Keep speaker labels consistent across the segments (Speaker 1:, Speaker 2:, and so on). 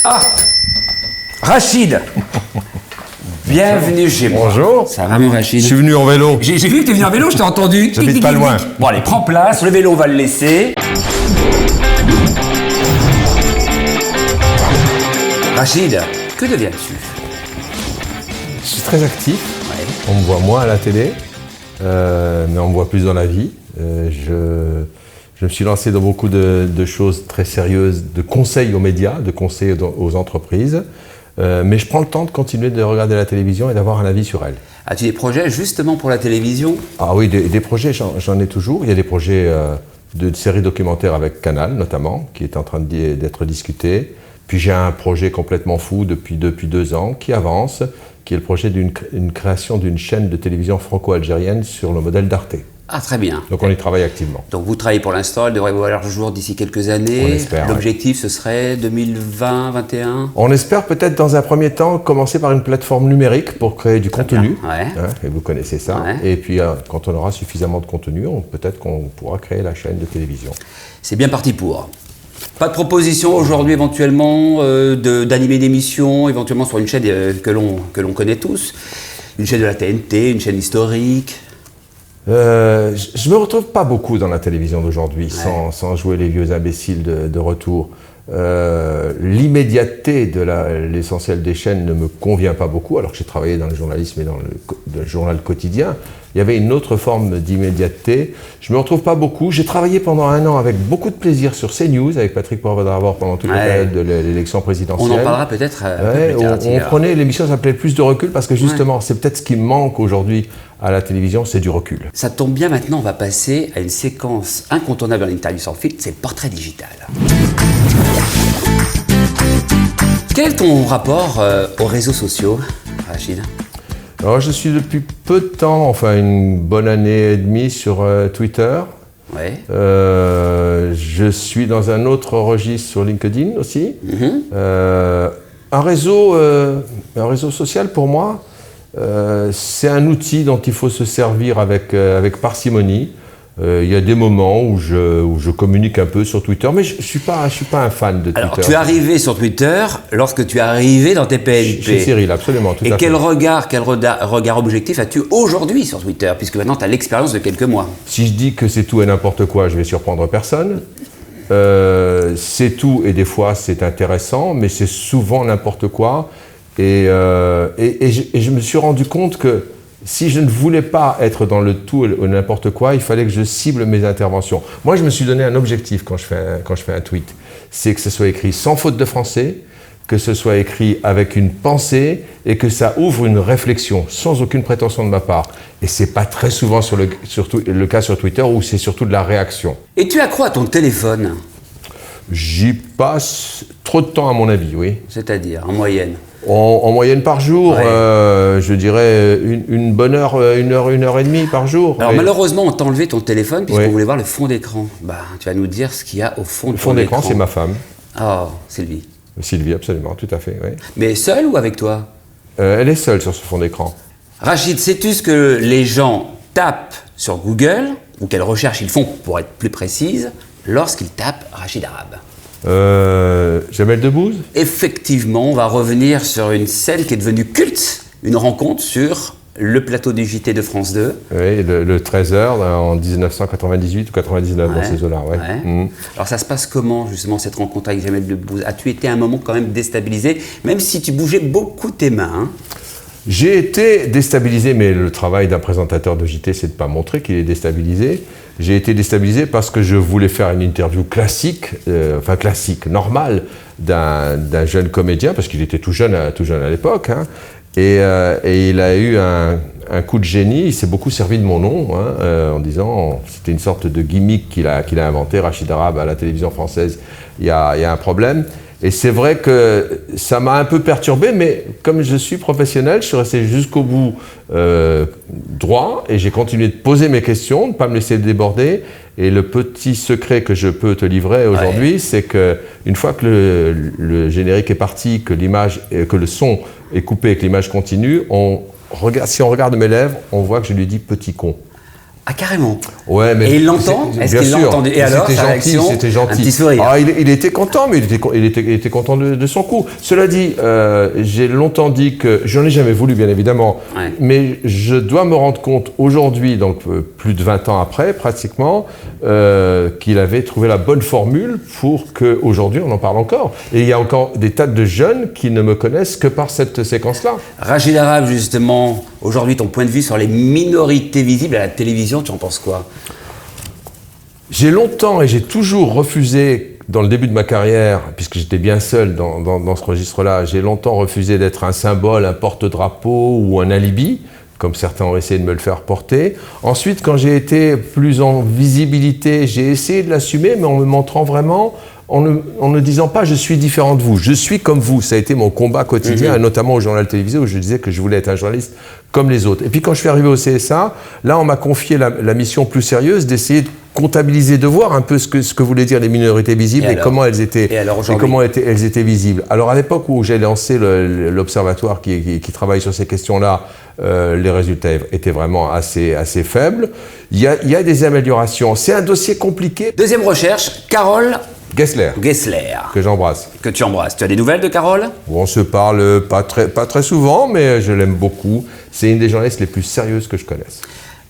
Speaker 1: Ah, Rachid. Bienvenue chez moi.
Speaker 2: Bonjour.
Speaker 1: Ça va, mon Rachid?
Speaker 2: Je suis venu en vélo.
Speaker 1: J'ai vu que tu es venu en vélo, je t'ai entendu.
Speaker 2: J'habite pas loin.
Speaker 1: Bon, allez, prends place. Le vélo, on va le laisser. Rachid, que deviens-tu?
Speaker 2: Je suis très actif.
Speaker 1: Ouais.
Speaker 2: On me voit moins à la télé, mais on me voit plus dans la vie. Je me suis lancé dans beaucoup de choses très sérieuses, de conseils aux médias, de conseils aux entreprises. Mais je prends le temps de continuer de regarder la télévision et d'avoir un avis sur elle.
Speaker 1: As-tu des projets justement pour la télévision?
Speaker 2: Ah oui, des projets, j'en ai toujours. Il y a des projets de séries documentaires avec Canal notamment, qui est en train d'être discuté. Puis j'ai un projet complètement fou depuis 2 ans qui avance, qui est le projet d'une création d'une chaîne de télévision franco-algérienne sur le modèle d'Arte.
Speaker 1: Ah, très bien.
Speaker 2: Donc on y travaille activement.
Speaker 1: Donc vous travaillez pour l'instant, elle devrait voir le jour d'ici quelques années.
Speaker 2: On espère,
Speaker 1: L'objectif, ce serait 2020, 2021?
Speaker 2: On espère peut-être dans un premier temps commencer par une plateforme numérique pour créer du contenu.
Speaker 1: Ouais.
Speaker 2: Et vous connaissez ça.
Speaker 1: Ouais.
Speaker 2: Et puis quand on aura suffisamment de contenu, peut-être qu'on pourra créer la chaîne de télévision.
Speaker 1: C'est bien parti pour. Pas de proposition aujourd'hui éventuellement d'animer des émissions, éventuellement sur une chaîne que l'on connaît tous, une chaîne de la TNT, une chaîne historique?
Speaker 2: Je me retrouve pas beaucoup dans la télévision d'aujourd'hui,
Speaker 1: Ouais.
Speaker 2: sans jouer les vieux imbéciles de retour. L'immédiateté de l'essentiel des chaînes ne me convient pas beaucoup, alors que j'ai travaillé dans le journalisme et dans le journal quotidien. Il y avait une autre forme d'immédiateté. Je me retrouve pas beaucoup. J'ai travaillé pendant 1 an avec beaucoup de plaisir sur CNews, avec Patrick Poivre-d'Arvor pendant toute la période de l'élection présidentielle.
Speaker 1: On en parlera peut-être
Speaker 2: on prenait l'émission, s'appelait Plus de recul, parce que justement, c'est peut-être ce qui manque aujourd'hui à la télévision, c'est du recul.
Speaker 1: Ça tombe bien, maintenant on va passer à une séquence incontournable dans l'interview sans filtre, c'est le portrait digital. Quel est ton rapport aux réseaux sociaux, Rachid?
Speaker 2: Alors, je suis depuis peu de temps, enfin une bonne année et demie sur Twitter.
Speaker 1: Ouais.
Speaker 2: Je suis dans un autre registre sur LinkedIn aussi. Un réseau social pour moi, c'est un outil dont il faut se servir avec parcimonie. Il y a des moments où je communique un peu sur Twitter, mais je ne suis pas un fan de Twitter.
Speaker 1: Alors, tu es arrivé sur Twitter lorsque tu es arrivé dans tes PNP.
Speaker 2: Chez Cyril, absolument, tout à fait.
Speaker 1: Et quel regard objectif as-tu aujourd'hui sur Twitter, puisque maintenant tu as l'expérience de quelques mois?
Speaker 2: Si je dis que c'est tout et n'importe quoi, je vais surprendre personne. C'est tout et des fois c'est intéressant, mais c'est souvent n'importe quoi. Et je me suis rendu compte que si je ne voulais pas être dans le tout et n'importe quoi, il fallait que je cible mes interventions. Moi, je me suis donné un objectif quand je fais un tweet. C'est que ce soit écrit sans faute de français, que ce soit écrit avec une pensée et que ça ouvre une réflexion, sans aucune prétention de ma part. Et c'est pas très souvent le cas sur Twitter où c'est surtout de la réaction.
Speaker 1: Et tu accrois à ton téléphone?
Speaker 2: J'y passe trop de temps à mon avis, oui.
Speaker 1: C'est-à-dire, en moyenne?
Speaker 2: En moyenne par jour,
Speaker 1: Ouais.
Speaker 2: je dirais une bonne heure, 1 heure et demie par jour.
Speaker 1: Alors
Speaker 2: Et
Speaker 1: malheureusement, on t'a enlevé ton téléphone puisqu'on
Speaker 2: Oui.
Speaker 1: voulait voir le fond d'écran. Bah, tu vas nous dire ce qu'il y a au fond de
Speaker 2: le fond
Speaker 1: ton
Speaker 2: d'écran,
Speaker 1: écran.
Speaker 2: c'est ma femme,
Speaker 1: Oh, Sylvie.
Speaker 2: Sylvie, absolument, tout à fait. Oui.
Speaker 1: Mais seule ou avec toi?
Speaker 2: Elle est seule sur ce fond d'écran.
Speaker 1: Rachid, sais-tu ce que les gens tapent sur Google, ou quelles recherches ils font pour être plus précises, lorsqu'ils tapent Rachid Arabe?
Speaker 2: Jamel Debbouze.
Speaker 1: Effectivement, on va revenir sur une scène qui est devenue culte, une rencontre sur le plateau du JT de France 2.
Speaker 2: Oui, le 13h en 1998 ou 99 dans ces eaux-là. Ouais.
Speaker 1: Ouais. Alors ça se passe comment justement cette rencontre avec Jamel Debbouze? As-tu été à un moment quand même déstabilisé, même si tu bougeais beaucoup tes mains, hein?
Speaker 2: J'ai été déstabilisé, mais le travail d'un présentateur de JT, c'est de ne pas montrer qu'il est déstabilisé. J'ai été déstabilisé parce que je voulais faire une interview classique, normale, d'un jeune comédien, parce qu'il était tout jeune à l'époque. Hein. Et il a eu un coup de génie, il s'est beaucoup servi de mon nom, en disant, c'était une sorte de gimmick qu'il a inventé, Rachid Arabe à la télévision française, il y a un problème. Et c'est vrai que ça m'a un peu perturbé, mais comme je suis professionnel, je suis resté jusqu'au bout droit et j'ai continué de poser mes questions, de ne pas me laisser déborder. Et le petit secret que je peux te livrer aujourd'hui, c'est qu'une fois que le générique est parti, que le son est coupé et que l'image continue, si on regarde mes lèvres, on voit que je lui dis « petit con ».
Speaker 1: Ah, carrément.
Speaker 2: Ouais, mais
Speaker 1: et il l'entend? Est-ce qu'il l'a entendu? Et alors,
Speaker 2: c'était
Speaker 1: sa
Speaker 2: gentil,
Speaker 1: réaction?
Speaker 2: c'était gentil.
Speaker 1: Un petit sourire.
Speaker 2: Ah, il était content, mais il était content de son coup. Cela dit, j'ai longtemps dit que, j'en ai jamais voulu, bien évidemment,
Speaker 1: Ouais.
Speaker 2: mais je dois me rendre compte aujourd'hui, donc plus de 20 ans après, pratiquement, qu'il avait trouvé la bonne formule pour qu'aujourd'hui on en parle encore. Et il y a encore des tas de jeunes qui ne me connaissent que par cette séquence-là.
Speaker 1: Rachid Arabe, justement, aujourd'hui, ton point de vue sur les minorités visibles à la télévision, tu en penses quoi?
Speaker 2: J'ai longtemps et j'ai toujours refusé, dans le début de ma carrière, puisque j'étais bien seul dans ce registre-là, j'ai longtemps refusé d'être un symbole, un porte-drapeau ou un alibi, comme certains ont essayé de me le faire porter. Ensuite, quand j'ai été plus en visibilité, j'ai essayé de l'assumer, mais en me montrant vraiment, en ne disant pas « je suis différent de vous », je suis comme vous. Ça a été mon combat quotidien, notamment au journal télévisé, où je disais que je voulais être un journaliste comme les autres. Et puis quand je suis arrivé au CSA, là on m'a confié la mission plus sérieuse d'essayer de comptabiliser, de voir un peu ce que voulaient dire les minorités visibles et comment elles étaient visibles. Alors à l'époque où j'ai lancé l'observatoire qui travaille sur ces questions-là, les résultats étaient vraiment assez faibles. Il y a des améliorations. C'est un dossier compliqué.
Speaker 1: Deuxième recherche, Carole
Speaker 2: Gessler,
Speaker 1: Gessler,
Speaker 2: que j'embrasse.
Speaker 1: que tu embrasses. Tu as des nouvelles de Carole?
Speaker 2: On se parle pas très souvent, mais je l'aime beaucoup. C'est une des journalistes les plus sérieuses que je connaisse.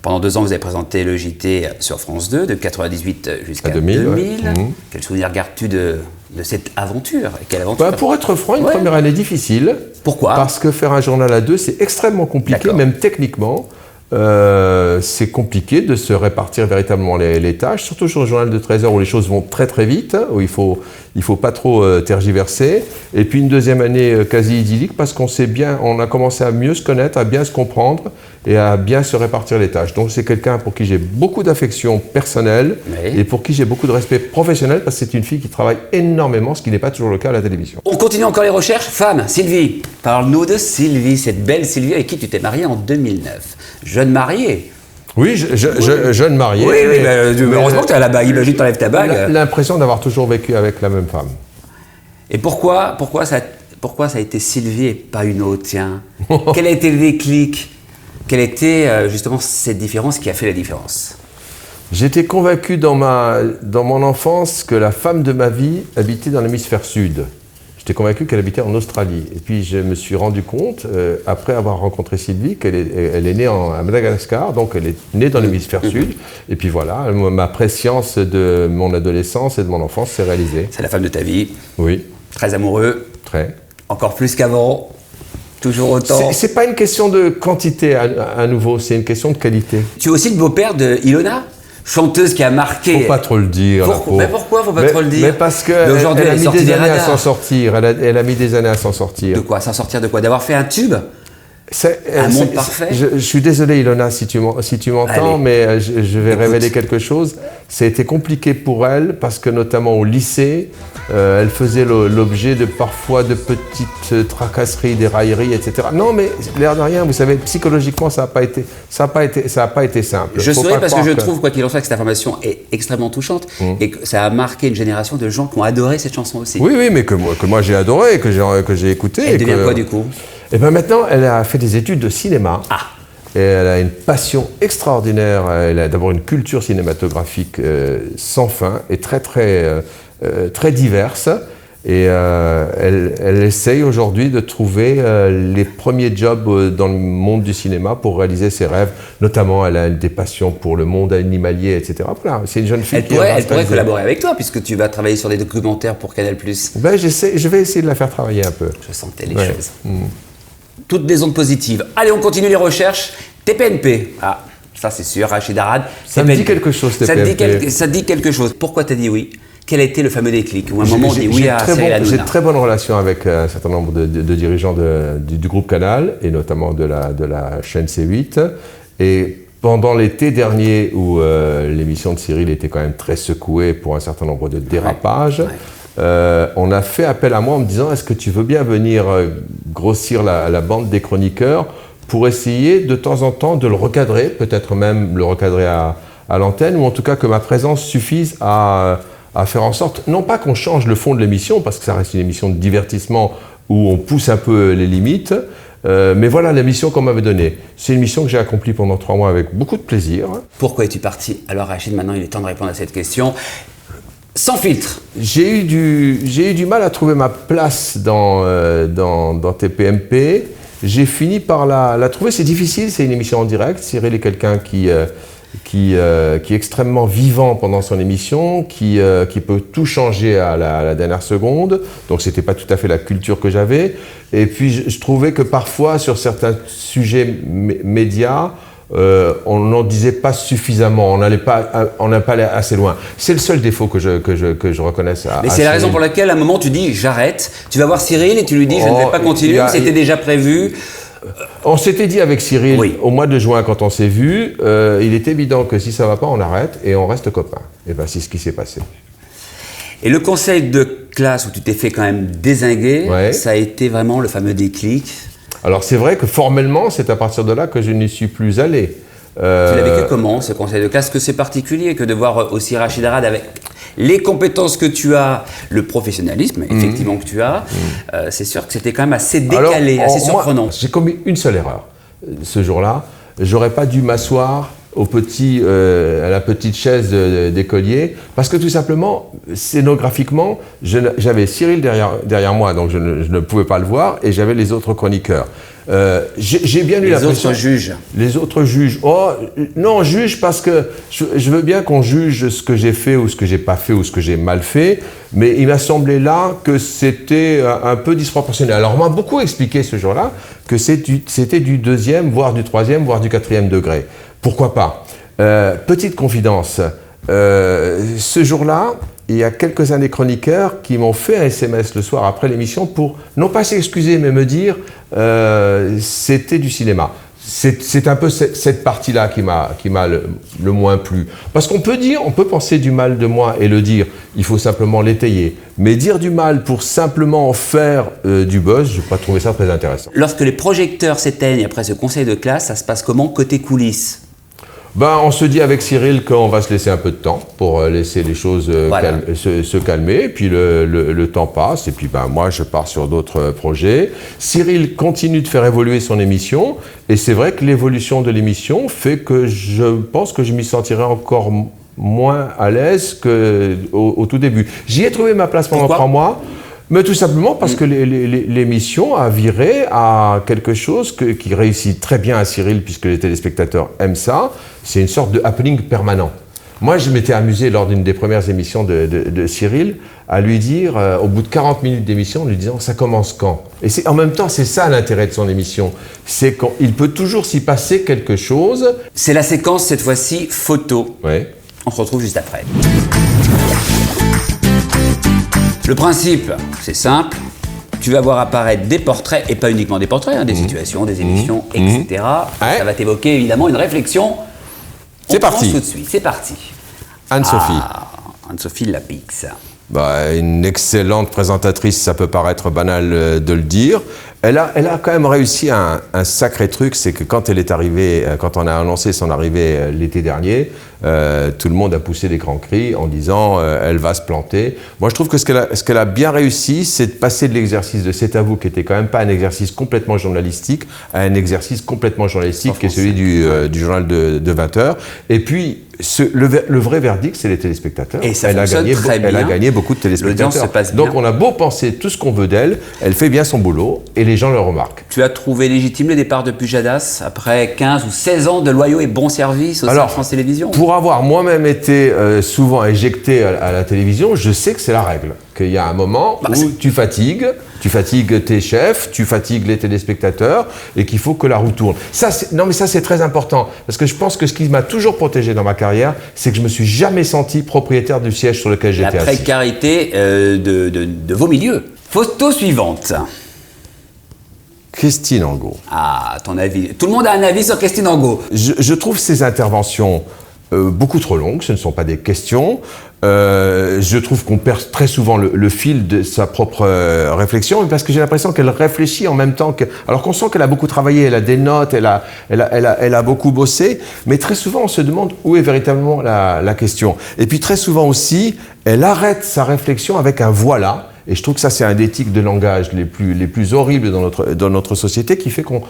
Speaker 1: Pendant 2 ans, vous avez présenté le JT sur France 2, de 98 jusqu'à
Speaker 2: 2000.
Speaker 1: 2000.
Speaker 2: Ouais.
Speaker 1: Quel souvenir gardes-tu de cette aventure? Et quelle aventure?
Speaker 2: Pour être franc, une première année difficile.
Speaker 1: Pourquoi?
Speaker 2: Parce que faire un journal à deux, c'est extrêmement compliqué, même techniquement. C'est compliqué de se répartir véritablement les tâches, surtout sur le journal de 13 heures où les choses vont très vite, où il faut pas trop tergiverser. Et puis une deuxième année quasi idyllique parce on a commencé à mieux se connaître, à bien se comprendre et à bien se répartir les tâches. Donc c'est quelqu'un pour qui j'ai beaucoup d'affection personnelle et pour qui j'ai beaucoup de respect professionnel parce que c'est une fille qui travaille énormément, ce qui n'est pas toujours le cas à la télévision.
Speaker 1: On continue encore les recherches. Femme, Sylvie. Parle-nous de Sylvie, cette belle Sylvie avec qui tu t'es mariée en 2009. Jeune mariée.
Speaker 2: Oui, jeune marié.
Speaker 1: Oui, mais heureusement que tu as la bague. Imagine que tu enlèves ta bague.
Speaker 2: L'impression d'avoir toujours vécu avec la même femme.
Speaker 1: Et pourquoi ça a été Sylvie et pas une autre, tiens? Quel a été le déclic? Quelle était justement cette différence qui a fait la différence?
Speaker 2: J'étais convaincu dans mon enfance que la femme de ma vie habitait dans l'hémisphère sud. J'étais convaincu qu'elle habitait en Australie. Et puis je me suis rendu compte, après avoir rencontré Sylvie, qu'elle est née à Madagascar, donc elle est née dans l'hémisphère sud. Et puis voilà, ma préscience de mon adolescence et de mon enfance s'est réalisée.
Speaker 1: C'est la femme de ta vie.
Speaker 2: Oui.
Speaker 1: Très amoureux.
Speaker 2: Très.
Speaker 1: Encore plus qu'avant. Toujours autant.
Speaker 2: C'est pas une question de quantité à nouveau, c'est une question de qualité.
Speaker 1: Tu es aussi le beau-père de Ilona, chanteuse qui a marqué.
Speaker 2: Faut pas trop le dire.
Speaker 1: Mais pourquoi faut pas trop le dire?
Speaker 2: Mais parce qu'elle a mis des années à s'en sortir. Elle a mis des années à s'en sortir.
Speaker 1: De quoi? S'en sortir de quoi? D'avoir fait un tube? Un monde parfait?
Speaker 2: Je suis désolé Ilona si tu m'entends, mais je vais révéler quelque chose. Ça a été compliqué pour elle parce que notamment au lycée, elle faisait l'objet parfois de petites tracasseries, des railleries, etc. Non mais l'air de rien, vous savez, psychologiquement ça n'a pas été simple.
Speaker 1: Je souris parce que je trouve, quoi qu'il en soit, que cette information est extrêmement touchante et que ça a marqué une génération de gens qui ont adoré cette chanson aussi.
Speaker 2: Oui, mais que moi j'ai adoré, que j'ai écouté.
Speaker 1: Elle devient quoi du coup?
Speaker 2: Et bien maintenant, elle a fait des études de cinéma. Et elle a une passion extraordinaire. Elle a d'abord une culture cinématographique sans fin et très diverse. Et elle essaye aujourd'hui de trouver les premiers jobs dans le monde du cinéma pour réaliser ses rêves. Notamment, elle a des passions pour le monde animalier, etc. Voilà, c'est une jeune fille
Speaker 1: Elle pourrait collaborer avec toi puisque tu vas travailler sur des documentaires pour Canal+.
Speaker 2: Ben, je vais essayer de la faire travailler un peu.
Speaker 1: Je sentais les choses. Toutes des ondes positives. Allez, on continue les recherches. TPNP. Ah, ça c'est sûr, Rachid Arabe.
Speaker 2: Ça me dit quelque chose, TPNP.
Speaker 1: Ça te dit quelque chose. Pourquoi tu as dit oui? Quel a été le fameux déclic? Ou un moment on dit oui à Cyril Hanouna?
Speaker 2: J'ai de très bonnes relations avec un certain nombre de dirigeants du groupe Canal, et notamment de la chaîne C8. Et pendant l'été dernier, où l'émission de Cyril était quand même très secouée pour un certain nombre de dérapages, on a fait appel à moi en me disant « Est-ce que tu veux bien venir grossir la bande des chroniqueurs pour essayer de temps en temps de le recadrer, peut-être même le recadrer à l'antenne, ou en tout cas que ma présence suffise à faire en sorte, non pas qu'on change le fond de l'émission, parce que ça reste une émission de divertissement où on pousse un peu les limites, Mais voilà la mission qu'on m'avait donnée. C'est une mission que j'ai accomplie pendant 3 mois avec beaucoup de plaisir.
Speaker 1: Pourquoi es-tu parti? Alors Rachid, maintenant il est temps de répondre à cette question. Sans filtre.
Speaker 2: J'ai eu du mal à trouver ma place dans TPMP. J'ai fini par la trouver. C'est difficile, c'est une émission en direct. Cyril est quelqu'un qui est extrêmement vivant pendant son émission, qui peut tout changer à la dernière seconde. Donc c'était pas tout à fait la culture que j'avais. Et puis je trouvais que parfois sur certains sujets médias, on n'en disait pas suffisamment, on n'allait pas aller assez loin. C'est le seul défaut que je reconnaisse à
Speaker 1: Mais c'est la raison pour laquelle à un moment tu dis j'arrête, tu vas voir Cyril et tu lui dis je ne vais pas continuer, c'était déjà prévu.
Speaker 2: On s'était dit avec Cyril,
Speaker 1: oui,
Speaker 2: au mois de juin quand on s'est vu, il est évident que si ça ne va pas on arrête et on reste copains. Et bien c'est ce qui s'est passé.
Speaker 1: Et le conseil de classe où tu t'es fait quand même dézinguer,
Speaker 2: ouais,
Speaker 1: ça a été vraiment le fameux déclic.
Speaker 2: Alors c'est vrai que formellement, c'est à partir de là que je n'y suis plus allé.
Speaker 1: Tu l'as vécu comment, ce conseil de classe? Que c'est particulier que de voir aussi Rachid Arad avec les compétences que tu as, le professionnalisme effectivement que tu as, c'est sûr que c'était quand même assez décalé, assez surprenant.
Speaker 2: J'ai commis une seule erreur ce jour-là. J'aurais pas dû m'asseoir à la petite chaise d'écolier, parce que tout simplement, scénographiquement, j'avais Cyril derrière moi, donc je ne pouvais pas le voir, et j'avais les autres chroniqueurs. J'ai bien eu l'impression...
Speaker 1: Les autres juges.
Speaker 2: Les autres juges. Oh, non, juge parce que je veux bien qu'on juge ce que j'ai fait ou ce que j'ai pas fait ou ce que j'ai mal fait, mais il m'a semblé là que c'était un peu disproportionné. Alors on m'a beaucoup expliqué ce jour-là que c'était du 2e, voire du 3e, voire du 4e degré. Pourquoi pas? Petite confidence, ce jour-là, il y a quelques-uns des chroniqueurs qui m'ont fait un SMS le soir après l'émission pour, non pas s'excuser, mais me dire c'était du cinéma. C'est un peu cette partie-là qui m'a le moins plu. Parce qu'on peut dire, on peut penser du mal de moi et le dire, il faut simplement l'étayer. Mais dire du mal pour simplement faire du buzz, je n'ai pas trouvé ça très intéressant.
Speaker 1: Lorsque les projecteurs s'éteignent après ce conseil de classe, ça se passe comment côté coulisses?
Speaker 2: Ben, on se dit avec Cyril qu'on va se laisser un peu de temps pour laisser les choses
Speaker 1: voilà,
Speaker 2: se calmer, et puis le temps passe, et puis ben, moi je pars sur d'autres projets. Cyril continue de faire évoluer son émission, et c'est vrai que l'évolution de l'émission fait que je pense que je m'y sentirai encore moins à l'aise qu'au tout début. J'y ai trouvé ma place pendant 3 mois. Mais tout simplement parce que l'émission a viré à quelque chose qui réussit très bien à Cyril, puisque les téléspectateurs aiment ça. C'est une sorte de happening permanent. Moi, je m'étais amusé lors d'une des premières émissions de Cyril à lui dire, au bout de 40 minutes d'émission, en lui disant « ça commence quand ?» Et en même temps, c'est ça l'intérêt de son émission. C'est qu'il peut toujours s'y passer quelque chose.
Speaker 1: C'est la séquence, cette fois-ci, photo.
Speaker 2: Ouais.
Speaker 1: On se retrouve juste après. Le principe, c'est simple. Tu vas voir apparaître des portraits, et pas uniquement des portraits, des situations, des émissions, etc.
Speaker 2: Ouais.
Speaker 1: Ça va t'évoquer évidemment une réflexion.
Speaker 2: C'est parti.
Speaker 1: Tout de suite, c'est parti.
Speaker 2: Anne-Sophie.
Speaker 1: Anne-Sophie Lapix.
Speaker 2: Bah, une excellente présentatrice, ça peut paraître banal de le dire. Elle a quand même réussi un sacré truc, c'est que quand elle est arrivée, quand on a annoncé son arrivée l'été dernier, tout le monde a poussé des grands cris en disant elle va se planter. Moi je trouve que ce qu'elle a bien réussi, c'est de passer de l'exercice de C'est à vous, qui était quand même pas un exercice complètement journalistique, à un exercice complètement journalistique, qui est celui du journal de 20 heures. Et puis le vrai verdict, c'est les téléspectateurs.
Speaker 1: Et ça
Speaker 2: elle a gagné beaucoup de téléspectateurs.
Speaker 1: Se passe
Speaker 2: Donc
Speaker 1: bien.
Speaker 2: on a beau penser tout ce qu'on veut d'elle, elle fait bien son boulot et les gens le remarquent.
Speaker 1: Tu as trouvé légitime le départ de Pujadas après 15 ou 16 ans de loyaux et bons services au sein de France Télévisions?
Speaker 2: Pour avoir moi-même été souvent éjecté à la télévision, je sais que c'est la règle. Qu'il y a un moment où tu fatigues tes chefs, tu fatigues les téléspectateurs et qu'il faut que la roue tourne. Ça, c'est très important parce que je pense que ce qui m'a toujours protégé dans ma carrière, c'est que je me suis jamais senti propriétaire du siège sur lequel j'étais assis.
Speaker 1: La précarité de vos milieux. Photo suivante.
Speaker 2: Christine Angot.
Speaker 1: Ah, ton avis. Tout le monde a un avis sur Christine Angot.
Speaker 2: Je trouve ces interventions beaucoup trop longues, ce ne sont pas des questions. Je trouve qu'on perd très souvent le fil de sa propre réflexion, parce que j'ai l'impression qu'elle réfléchit en même temps que... Alors qu'on sent qu'elle a beaucoup travaillé, elle a des notes, elle a beaucoup bossé, mais très souvent on se demande où est véritablement la question. Et puis très souvent aussi, elle arrête sa réflexion avec un voilà, Et je trouve que ça, c'est un des tics de langage les plus horribles dans notre société qui fait qu'on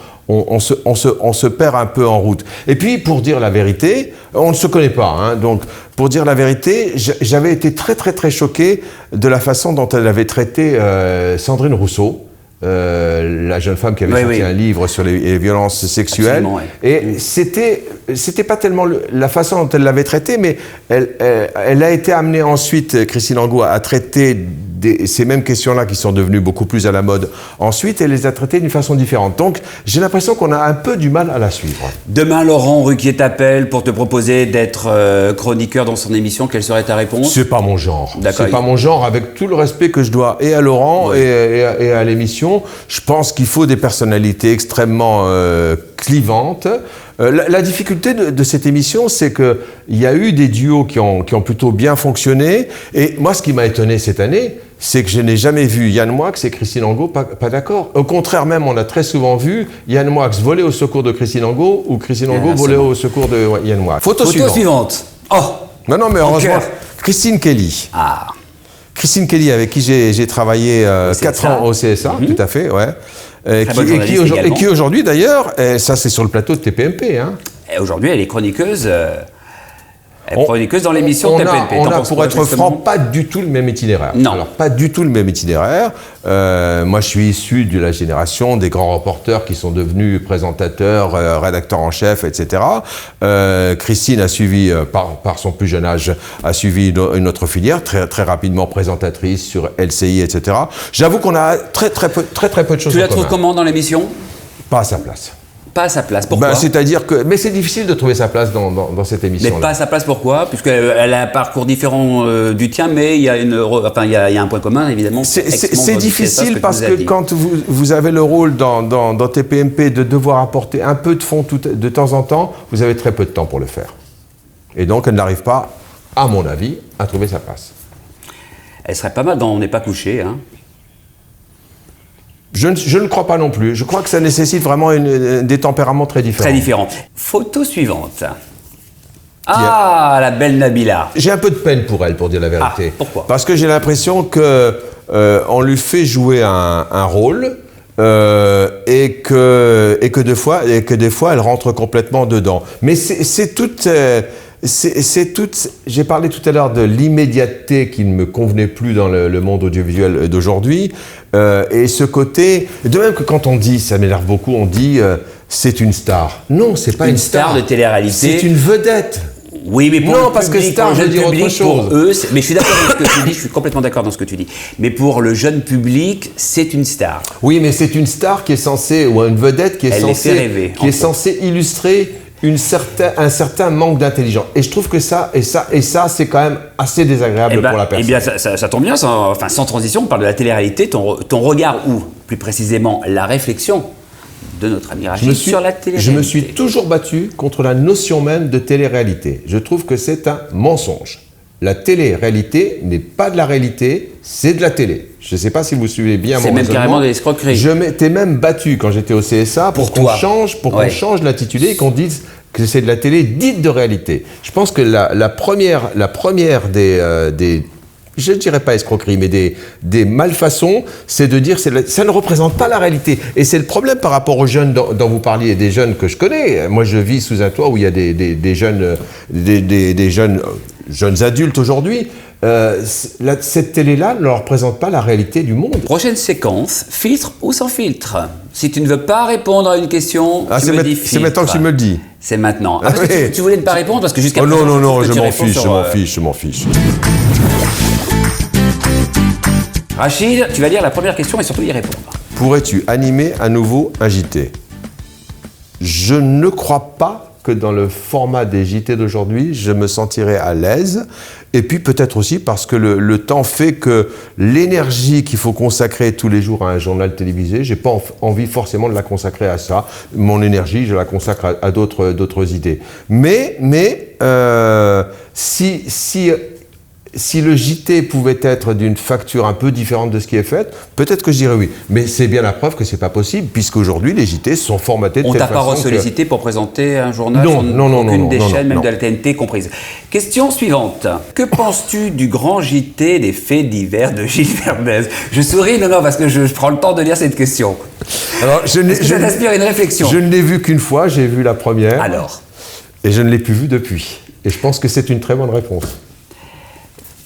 Speaker 2: se perd un peu en route. Et puis, pour dire la vérité, on ne se connaît pas. Hein, donc, pour dire la vérité, j'avais été très, très, très choqué de la façon dont elle avait traité Sandrine Rousseau. La jeune femme qui avait sorti un livre sur les violences sexuelles. Et c'était pas tellement la façon dont elle l'avait traité, mais elle a été amenée ensuite, Christine Angot, à traiter ces mêmes questions-là qui sont devenues beaucoup plus à la mode. Ensuite, elle les a traitées d'une façon différente. Donc, j'ai l'impression qu'on a un peu du mal à la suivre.
Speaker 1: Demain, Laurent Ruquier t'appelle pour te proposer d'être chroniqueur dans son émission. Quelle serait ta réponse?
Speaker 2: C'est pas mon genre. C'est pas mon genre, avec tout le respect que je dois et à Laurent et à l'émission. Je pense qu'il faut des personnalités extrêmement clivantes. La difficulté de cette émission, c'est qu'il y a eu des duos qui ont plutôt bien fonctionné. Et moi, ce qui m'a étonné cette année, c'est que je n'ai jamais vu Yann Moix et Christine Angot pas d'accord. Au contraire même, on a très souvent vu Yann Moix voler au secours de Christine Angot ou Christine Angot voler au secours de Yann Moix.
Speaker 1: Photo suivante. Oh.
Speaker 2: Non, mais heureusement, Christine Kelly.
Speaker 1: Ah.
Speaker 2: Christine Kelly, avec qui j'ai travaillé 4 ans au CSA, tout à fait, ouais. Et qui aujourd'hui, d'ailleurs, ça c'est sur le plateau de TPMP. Hein.
Speaker 1: Aujourd'hui, elle est chroniqueuse. Chroniqueuse dans l'émission TPMP.
Speaker 2: On a, pour être franc, pas du tout le même itinéraire.
Speaker 1: Non.
Speaker 2: Alors, pas du tout le même itinéraire. Moi, je suis issu de la génération des grands reporters qui sont devenus présentateurs, rédacteurs en chef, etc. Christine a suivi, par son plus jeune âge, a suivi une autre filière, très, très rapidement présentatrice sur LCI, etc. J'avoue qu'on a très peu de choses en commun.
Speaker 1: Tu la trouves comment dans l'émission?
Speaker 2: Pas à sa place.
Speaker 1: Pas à sa place, pourquoi?
Speaker 2: C'est-à-dire que... Mais c'est difficile de trouver sa place dans cette émission-là.
Speaker 1: Mais pas à sa place, pourquoi? Puisqu'elle a un parcours différent du tien, mais il y a un point commun, évidemment.
Speaker 2: C'est difficile parce que quand vous avez le rôle dans TPMP de devoir apporter un peu de fond de temps en temps, vous avez très peu de temps pour le faire. Et donc, elle n'arrive pas, à mon avis, à trouver sa place.
Speaker 1: Elle serait pas mal dans On n'est pas couché, hein.
Speaker 2: Je ne crois pas non plus. Je crois que ça nécessite vraiment des tempéraments très différents.
Speaker 1: Très différents. Photo suivante. Ah, la belle Nabila.
Speaker 2: J'ai un peu de peine pour elle, pour dire la vérité.
Speaker 1: Ah, pourquoi?
Speaker 2: Parce que j'ai l'impression que on lui fait jouer un rôle et que des fois elle rentre complètement dedans. Mais c'est toute... J'ai parlé tout à l'heure de l'immédiateté qui ne me convenait plus dans le monde audiovisuel d'aujourd'hui. Et ce côté, de même que quand on dit, ça m'énerve beaucoup, on dit c'est une star. Non, c'est pas une star
Speaker 1: de télé-réalité.
Speaker 2: C'est une vedette.
Speaker 1: Oui, mais pour
Speaker 2: non,
Speaker 1: le
Speaker 2: parce
Speaker 1: public,
Speaker 2: que star veut dire autre chose.
Speaker 1: Pour eux, mais je suis d'accord avec ce que tu dis, je suis complètement d'accord dans ce que tu dis. Mais pour le jeune public, c'est une star.
Speaker 2: Oui, mais c'est une star qui est censée, ou une vedette qui est censée illustrer un certain manque d'intelligence. Et je trouve que ça, c'est quand même assez désagréable pour la personne.
Speaker 1: Eh bien, ça tombe bien, sans transition, on parle de la télé-réalité, ton regard, ou plus précisément la réflexion de notre ami Rachid sur la télé-réalité.
Speaker 2: Je me suis toujours battu contre la notion même de télé-réalité. Je trouve que c'est un mensonge. La télé-réalité n'est pas de la réalité, c'est de la télé. Je ne sais pas si vous suivez bien mon raisonnement.
Speaker 1: C'est même carrément de l'escroquerie.
Speaker 2: Je m'étais même battu quand j'étais au CSA pour qu'on change l'intitulé et qu'on dise que c'est de la télé dite de réalité. Je pense que la première des je ne dirais pas escroquerie, mais des malfaçons, c'est de dire que ça ne représente pas la réalité. Et c'est le problème par rapport aux jeunes dont vous parliez, des jeunes que je connais. Moi, je vis sous un toit où il y a des jeunes adultes aujourd'hui. Cette télé-là ne leur représente pas la réalité du monde.
Speaker 1: Prochaine séquence, filtre ou sans filtre? Si tu ne veux pas répondre à une question, tu me dis filtre.
Speaker 2: C'est maintenant que tu me le dis.
Speaker 1: C'est maintenant. Ah, parce que tu voulais ne pas répondre parce que jusqu'à présent...
Speaker 2: Non, je m'en fiche.
Speaker 1: Rachid, tu vas lire la première question et surtout y répondre.
Speaker 2: Pourrais-tu animer à nouveau un JT? Je ne crois pas que dans le format des JT d'aujourd'hui, je me sentirais à l'aise. Et puis peut-être aussi parce que le temps fait que l'énergie qu'il faut consacrer tous les jours à un journal télévisé, j'ai pas envie forcément de la consacrer à ça. Mon énergie, je la consacre à d'autres idées. Mais si si le JT pouvait être d'une facture un peu différente de ce qui est fait, peut-être que je dirais oui. Mais c'est bien la preuve que c'est pas possible, puisqu'aujourd'hui les JT sont formatés de telle façon.
Speaker 1: On t'a pas sollicité pour présenter un journal
Speaker 2: sur
Speaker 1: aucune des chaînes, même de la TNT comprise. Question suivante. Que penses-tu du grand JT des faits divers de Gilles Verdez? Je souris, non, parce que je prends le temps de lire cette question.
Speaker 2: Alors,
Speaker 1: ça t'inspire une réflexion?
Speaker 2: Je ne l'ai vu qu'une fois, j'ai vu la première.
Speaker 1: Alors?
Speaker 2: Et je ne l'ai plus vu depuis. Et je pense que c'est une très bonne réponse.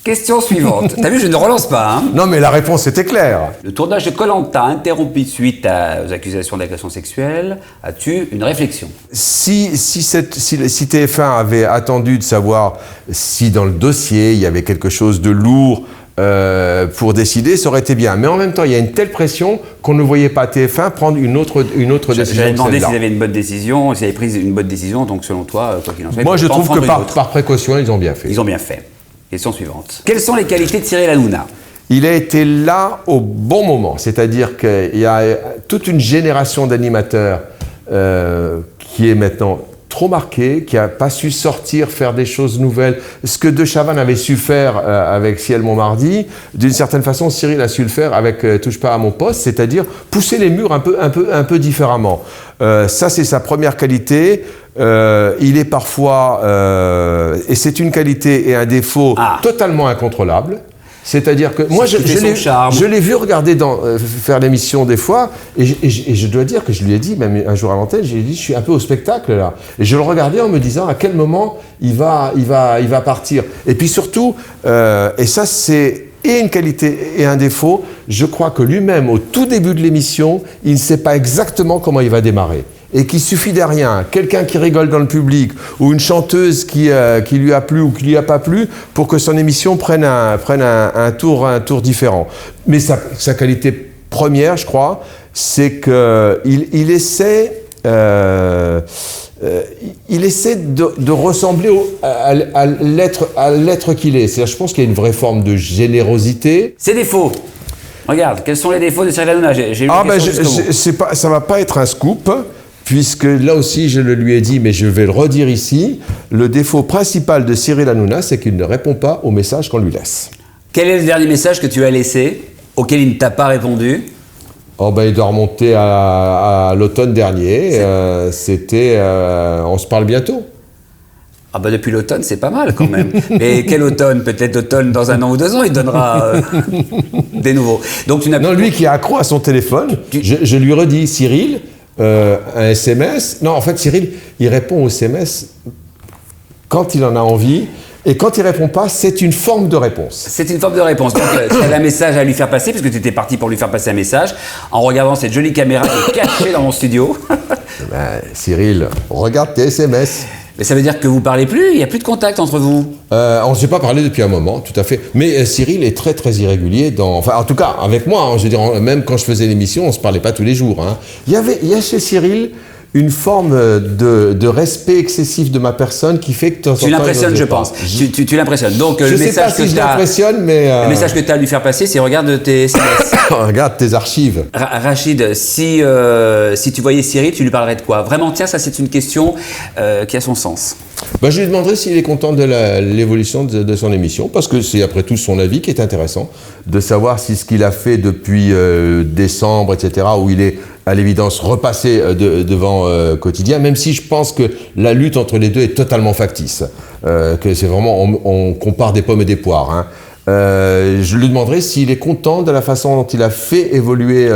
Speaker 1: Question suivante. T'as vu, je ne relance pas. Hein.
Speaker 2: Non, mais la réponse était claire.
Speaker 1: Le tournage de Koh-Lanta interrompu suite aux accusations d'agression sexuelle. As-tu une réflexion?
Speaker 2: Si TF1 avait attendu de savoir si dans le dossier il y avait quelque chose de lourd pour décider, ça aurait été bien. Mais en même temps, il y a une telle pression qu'on ne voyait pas TF1 prendre une autre décision.
Speaker 1: J'avais demandé s'ils avaient une bonne décision, s'ils avaient pris une bonne décision. Donc selon toi, quoi qu'il en soit,
Speaker 2: moi je trouve que par précaution, ils ont bien fait.
Speaker 1: Ils ont bien fait. Question suivante. Quelles sont les qualités de Cyril Hanouna?
Speaker 2: Il a été là au bon moment, c'est-à-dire qu'il y a toute une génération d'animateurs qui est maintenant trop marquée, qui n'a pas su sortir, faire des choses nouvelles. Ce que De Chavannes avait su faire avec Ciel Montmardi, d'une certaine façon, Cyril a su le faire avec Touche pas à mon poste, c'est-à-dire pousser les murs un peu différemment. Ça, c'est sa première qualité. Il est parfois, et c'est une qualité et un défaut totalement incontrôlable. C'est-à-dire que moi, je l'ai vu regarder faire l'émission des fois, et je dois dire que je lui ai dit, même un jour à l'antenne, j'ai dit, je suis un peu au spectacle là. Et je le regardais en me disant à quel moment il va partir. Et puis surtout, et ça c'est et une qualité et un défaut, je crois que lui-même, au tout début de l'émission, il ne sait pas exactement comment il va démarrer. Et qu'il suffit de rien, quelqu'un qui rigole dans le public ou une chanteuse qui lui a plu ou qui lui a pas plu pour que son émission prenne un tour différent. Mais sa qualité première, je crois, c'est qu'il essaie de ressembler à l'être qu'il est. C'est-à-dire, je pense qu'il y a une vraie forme de générosité.
Speaker 1: Ses défauts. Regarde, quels sont les défauts de Cyril Hanouna?
Speaker 2: Ça va pas être un scoop. Puisque là aussi, je le lui ai dit, mais je vais le redire ici, le défaut principal de Cyril Hanouna, c'est qu'il ne répond pas aux messages qu'on lui laisse.
Speaker 1: Quel est le dernier message que tu as laissé, auquel il ne t'a pas répondu?
Speaker 2: Il doit remonter à l'automne dernier. C'était « On se parle bientôt ».
Speaker 1: Depuis l'automne, c'est pas mal quand même. Mais quel automne? Peut-être automne dans 1 an ou 2 ans, il donnera des nouveaux. Donc,
Speaker 2: lui qui est accro à son téléphone, je lui redis, Cyril, un SMS. Non, en fait, Cyril, il répond aux SMS quand il en a envie. Et quand il ne répond pas, c'est une forme de réponse.
Speaker 1: C'est une forme de réponse. Donc, tu as un message à lui faire passer, puisque tu étais parti pour lui faire passer un message, en regardant cette jolie caméra qui est cachée dans mon studio.
Speaker 2: Cyril, regarde tes SMS.
Speaker 1: Mais ça veut dire que vous ne parlez plus? Il n'y a plus de contact entre vous?
Speaker 2: On ne s'est pas parlé depuis un moment, tout à fait. Mais Cyril est très très irrégulier en tout cas, avec moi, je veux dire, même quand je faisais l'émission, on ne se parlait pas tous les jours. Il y a chez Cyril une forme de respect excessif de ma personne qui fait que de temps en temps,
Speaker 1: tu l'impressionnes, je pense. Tu l'impressionnes. Donc
Speaker 2: le message que tu
Speaker 1: as à lui faire passer, c'est regarde tes SMS.
Speaker 2: Regarde tes archives.
Speaker 1: Rachid, si tu voyais Cyril, tu lui parlerais de quoi? Vraiment, tiens, ça c'est une question qui a son sens.
Speaker 2: Je lui demanderais s'il est content de l'évolution de son émission, parce que c'est après tout son avis qui est intéressant, de savoir si ce qu'il a fait depuis décembre, etc., où il est à l'évidence repassé devant Quotidien, même si je pense que la lutte entre les deux est totalement factice, que c'est vraiment, on compare des pommes et des poires. Je lui demanderai s'il est content de la façon dont il a fait évoluer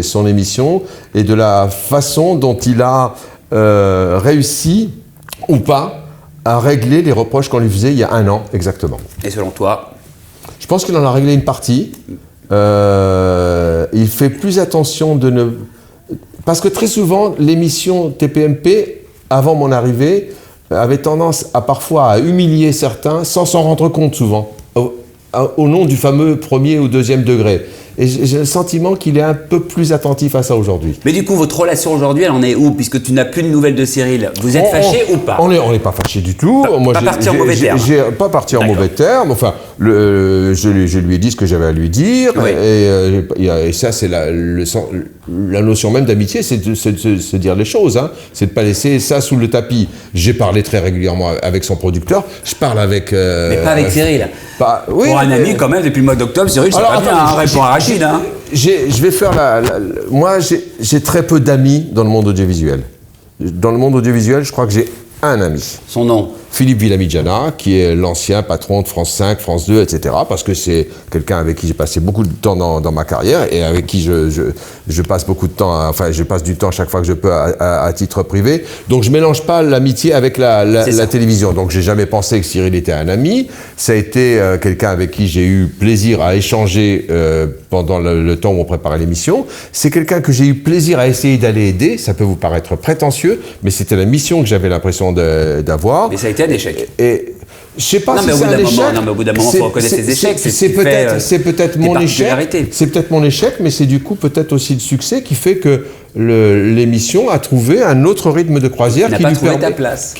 Speaker 2: son émission et de la façon dont il a réussi ou pas à régler les reproches qu'on lui faisait il y a 1 an exactement.
Speaker 1: Et selon toi?
Speaker 2: Je pense qu'il en a réglé une partie. Il fait plus attention de ne... Parce que très souvent, l'émission TPMP, avant mon arrivée, avait tendance à parfois à humilier certains sans s'en rendre compte souvent, au nom du fameux 1er ou 2e degré. Et j'ai le sentiment qu'il est un peu plus attentif à ça aujourd'hui.
Speaker 1: Mais du coup, votre relation aujourd'hui, elle en est où? Puisque tu n'as plus de nouvelles de Cyril. Vous êtes fâché ou pas?
Speaker 2: On n'est pas fâché du tout.
Speaker 1: Pas parti en mauvais termes.
Speaker 2: Pas parti en mauvais termes. Enfin, je lui ai dit ce que j'avais à lui dire. Oui. Et ça, c'est la notion même d'amitié, c'est de se dire les choses. Hein. C'est de ne pas laisser ça sous le tapis. J'ai parlé très régulièrement avec son producteur. Je parle avec...
Speaker 1: mais pas avec Cyril.
Speaker 2: Oui,
Speaker 1: pour un ami, quand même, depuis le mois d'octobre, Cyril, c'est pas bien, répond à Rachid. Hein.
Speaker 2: Je vais faire moi, j'ai très peu d'amis dans le monde audiovisuel. Dans le monde audiovisuel, je crois que j'ai un ami.
Speaker 1: Son nom?
Speaker 2: Philippe Villamidjana, qui est l'ancien patron de France 5, France 2, etc. Parce que c'est quelqu'un avec qui j'ai passé beaucoup de temps dans ma carrière et avec qui je passe beaucoup de temps, je passe du temps chaque fois que je peux à titre privé. Donc je mélange pas l'amitié avec la télévision. Donc j'ai jamais pensé que Cyril était un ami. Ça a été quelqu'un avec qui j'ai eu plaisir à échanger pendant le temps où on préparait l'émission. C'est quelqu'un que j'ai eu plaisir à essayer d'aller aider. Ça peut vous paraître prétentieux, mais c'était la mission que j'avais l'impression d'avoir.
Speaker 1: Mais ça a été un échec.
Speaker 2: Et je sais pas si c'est un échec.
Speaker 1: Non, mais au bout d'un moment, il faut reconnaître ses échecs.
Speaker 2: C'est peut-être mon échec. C'est peut-être mon échec, mais c'est du coup peut-être aussi le succès qui fait que l'émission a trouvé un autre rythme de croisière qui lui permet.
Speaker 1: Trouvé ta place.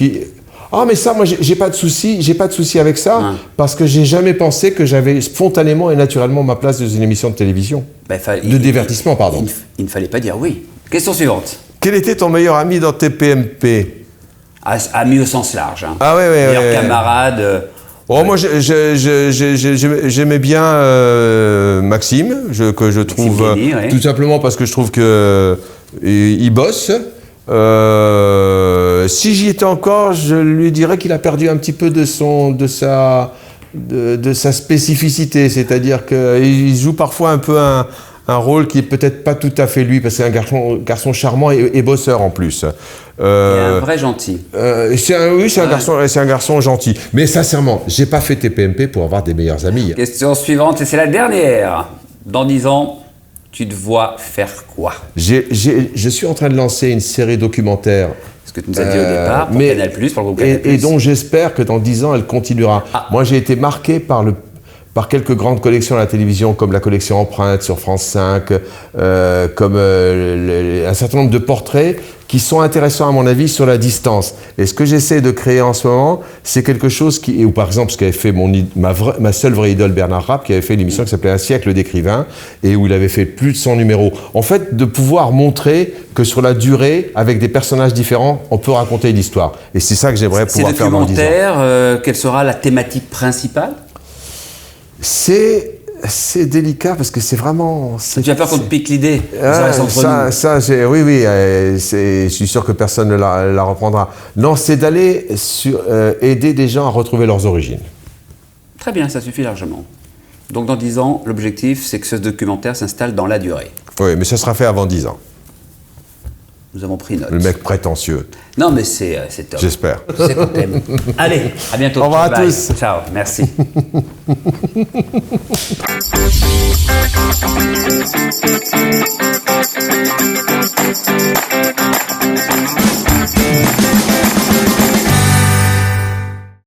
Speaker 2: Ah, mais ça, moi, j'ai pas de souci avec ça, parce que j'ai jamais pensé que j'avais spontanément et naturellement ma place dans une émission de télévision. De divertissement, pardon.
Speaker 1: Il ne fallait pas dire oui. Question suivante.
Speaker 2: Quel était ton meilleur ami dans TPMP?
Speaker 1: Ami au sens large. Hein.
Speaker 2: Ah oui.
Speaker 1: Meilleur camarade.
Speaker 2: Moi, j'aimais bien Maxime, que je trouve tout simplement parce que je trouve que il bosse. Si j'y étais encore, je lui dirais qu'il a perdu un petit peu de sa spécificité, c'est-à-dire qu'il joue parfois un peu un rôle qui est peut-être pas tout à fait lui, parce que c'est un garçon charmant et bosseur en plus.
Speaker 1: Et un vrai gentil.
Speaker 2: C'est un garçon gentil. Mais sincèrement, j'ai pas fait TPMP pour avoir des meilleurs amis.
Speaker 1: Question suivante, et c'est la dernière. Dans 10 ans, tu te vois faire quoi?
Speaker 2: Je suis en train de lancer une série documentaire.
Speaker 1: Ce que tu nous as dit au départ, pour Canal+, pour le groupe Canal+.
Speaker 2: Et dont j'espère que dans 10 ans, elle continuera. Moi, j'ai été marqué par quelques grandes collections à la télévision, comme la collection Empreinte sur France 5, comme un certain nombre de portraits qui sont intéressants à mon avis sur la distance. Et ce que j'essaie de créer en ce moment, c'est quelque chose ou par exemple ce qu'avait fait ma seule vraie idole Bernard Rapp, qui avait fait une émission qui s'appelait Un siècle d'écrivains, et où il avait fait plus de 100 numéros. En fait, de pouvoir montrer que sur la durée, avec des personnages différents, on peut raconter une histoire. Et c'est ça que j'aimerais pouvoir faire dans 10 ans.
Speaker 1: Ces documentaires, quelle sera la thématique principale?
Speaker 2: C'est délicat parce que c'est vraiment...
Speaker 1: Tu as peur qu'on te pique l'idée?
Speaker 2: Oui, je suis sûr que personne ne la reprendra. Non, c'est d'aller aider des gens à retrouver leurs origines.
Speaker 1: Très bien, ça suffit largement. Donc dans 10 ans, l'objectif, c'est que ce documentaire s'installe dans la durée.
Speaker 2: Oui, mais ça sera fait avant 10 ans.
Speaker 1: Nous avons pris note.
Speaker 2: Le mec prétentieux.
Speaker 1: Non, mais c'est top.
Speaker 2: J'espère.
Speaker 1: C'est qu'on t'aime. Allez, à bientôt.
Speaker 2: Au revoir à tous.
Speaker 1: Ciao, merci.